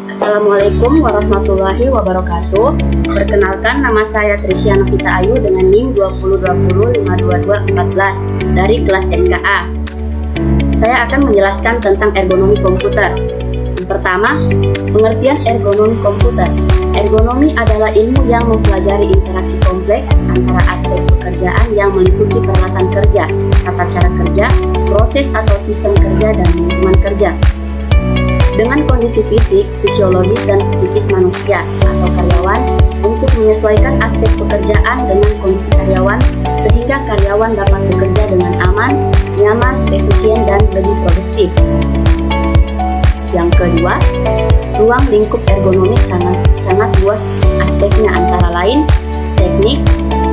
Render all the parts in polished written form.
Assalamualaikum warahmatullahi wabarakatuh. Perkenalkan, nama saya Trisya Novita Ayu dengan NIM 202052214 dari kelas SKA. Saya akan menjelaskan tentang ergonomi komputer. Yang pertama, pengertian ergonomi komputer. Ergonomi adalah ilmu yang mempelajari interaksi kompleks antara aspek pekerjaan yang meliputi peralatan kerja, tata cara kerja, proses atau sistem kerja, dan lingkungan kerja. Dengan kondisi fisik, fisiologis, dan psikis manusia atau karyawan untuk menyesuaikan aspek pekerjaan dengan kondisi karyawan sehingga karyawan dapat bekerja dengan aman, nyaman, efisien, dan lebih produktif. Yang kedua, ruang lingkup ergonomik sangat luas aspeknya, antara lain teknik,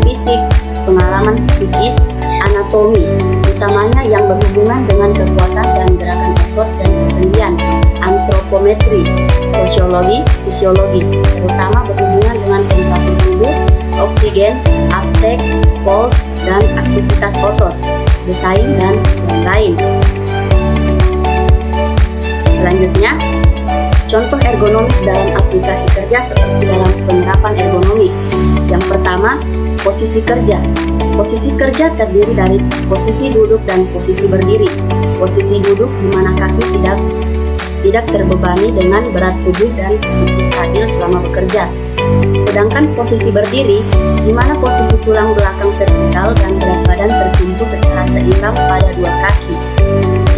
fisik, pengalaman psikis, anatomi, utamanya yang berhubungan dengan kekuatan dan gerakan otot dan kesendian, antropometri, sosiologi, fisiologi, terutama berhubungan dengan temperatur tubuh, oksigen, aptek, puls, dan aktivitas otot, desain, dan lain-lain. Selanjutnya, contoh ergonomik dalam aplikasi kerja seperti dalam penerapan ergonomik. Yang pertama, posisi kerja. Posisi kerja terdiri dari posisi duduk dan posisi berdiri. Posisi duduk di mana kaki tidak terbebani dengan berat tubuh dan posisi stabil selama bekerja. Sedangkan posisi berdiri di mana posisi tulang belakang vertikal dan berat badan tertumpu secara seimbang pada dua kaki.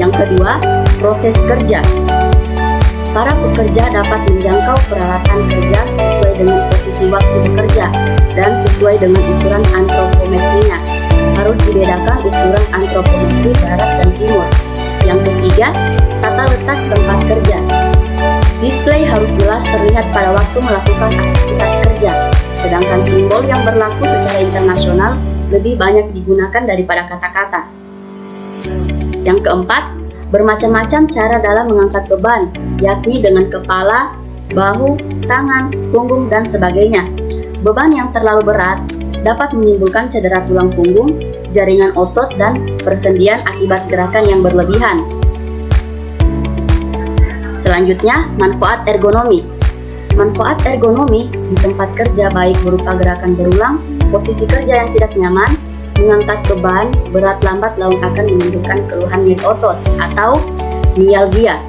Yang kedua, proses kerja. Para pekerja dapat menjangkau peralatan kerja sesuai dengan posisi waktu bekerja dan sesuai dengan ukuran antropometrinya. Harus dibedakan ukuran antropometri barat dan timur. Yang ketiga, tata letak tempat kerja. Display harus jelas terlihat pada waktu melakukan aktivitas kerja, sedangkan simbol yang berlaku secara internasional lebih banyak digunakan daripada kata-kata. Yang keempat, bermacam-macam cara dalam mengangkat beban, yakni dengan kepala, bahu, tangan, punggung, dan sebagainya. Beban yang terlalu berat dapat menimbulkan cedera tulang punggung, jaringan otot, dan persendian akibat gerakan yang berlebihan. Selanjutnya, manfaat ergonomi. Manfaat ergonomi di tempat kerja baik berupa gerakan berulang, posisi kerja yang tidak nyaman, mengangkat beban, berat lambat lalu akan menimbulkan keluhan nyeri otot atau myalgia,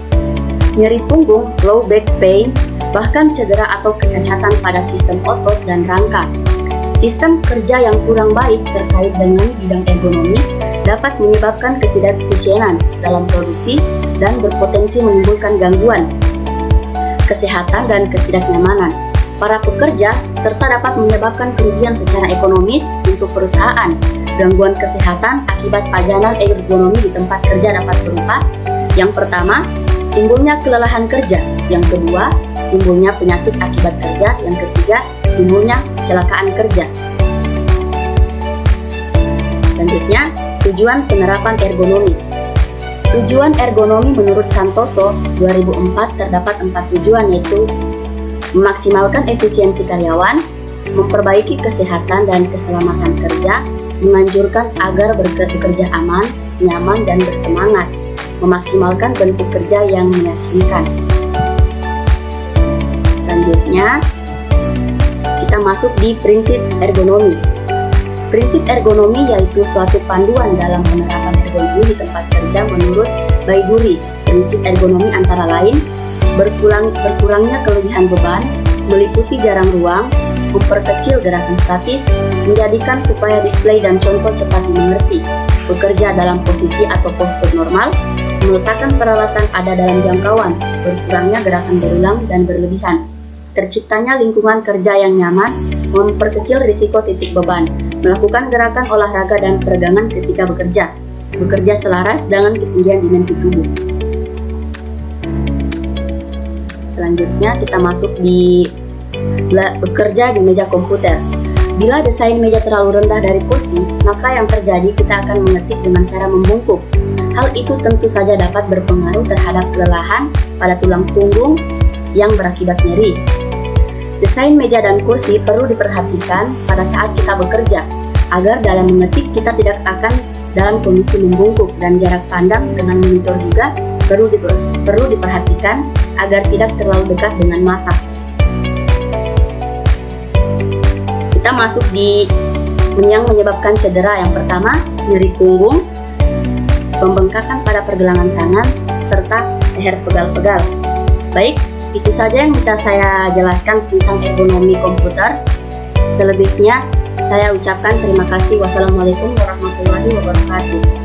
nyeri punggung, low back pain, bahkan cedera atau kecacatan pada sistem otot dan rangka. Sistem kerja yang kurang baik terkait dengan bidang ergonomi dapat menyebabkan ketidakefisienan dalam produksi dan berpotensi menimbulkan gangguan kesehatan dan ketidaknyamanan para pekerja, serta dapat menyebabkan kerugian secara ekonomis untuk perusahaan. Gangguan kesehatan akibat pajanan ergonomi di tempat kerja dapat berupa: yang pertama, timbulnya kelelahan kerja; yang kedua, timbulnya penyakit akibat kerja; yang ketiga, timbulnya kecelakaan kerja. Selanjutnya, tujuan penerapan ergonomi. Tujuan ergonomi menurut Santoso 2004 terdapat 4 tujuan, yaitu memaksimalkan efisiensi karyawan, memperbaiki kesehatan dan keselamatan kerja, menganjurkan agar bekerja aman, nyaman, dan bersemangat, memaksimalkan bentuk kerja yang meyakinkan. Selanjutnya, kita masuk di prinsip ergonomi. Prinsip ergonomi yaitu suatu panduan dalam penerapan ergonomi di tempat kerja menurut Baiguri. Prinsip ergonomi antara lain: berkurangnya kelebihan beban, meliputi jarang ruang, memperkecil gerakan statis, menjadikan supaya display dan contoh cepat dimengerti, bekerja dalam posisi atau postur normal, meletakkan peralatan ada dalam jangkauan, berkurangnya gerakan berulang dan berlebihan, terciptanya lingkungan kerja yang nyaman, memperkecil risiko titik beban, melakukan gerakan olahraga dan peregangan ketika bekerja selaras dengan ketinggian dimensi tubuh. Selanjutnya kita masuk di bekerja di meja komputer. Bila desain meja terlalu rendah dari kursi, maka yang terjadi kita akan mengetik dengan cara membungkuk. Hal itu tentu saja dapat berpengaruh terhadap kelelahan pada tulang punggung yang berakibat nyeri. Desain meja dan kursi perlu diperhatikan pada saat kita bekerja, agar dalam mengetik kita tidak akan dalam kondisi membungkuk, dan jarak pandang dengan monitor juga perlu diperhatikan agar tidak terlalu dekat dengan mata. Kita masuk di yang menyebabkan cedera. Yang pertama, nyeri punggung, pembengkakan pada pergelangan tangan, serta leher pegal-pegal. Baik, itu saja yang bisa saya jelaskan tentang ergonomi komputer. Selebihnya, saya ucapkan terima kasih. Wassalamualaikum warahmatullahi wabarakatuh.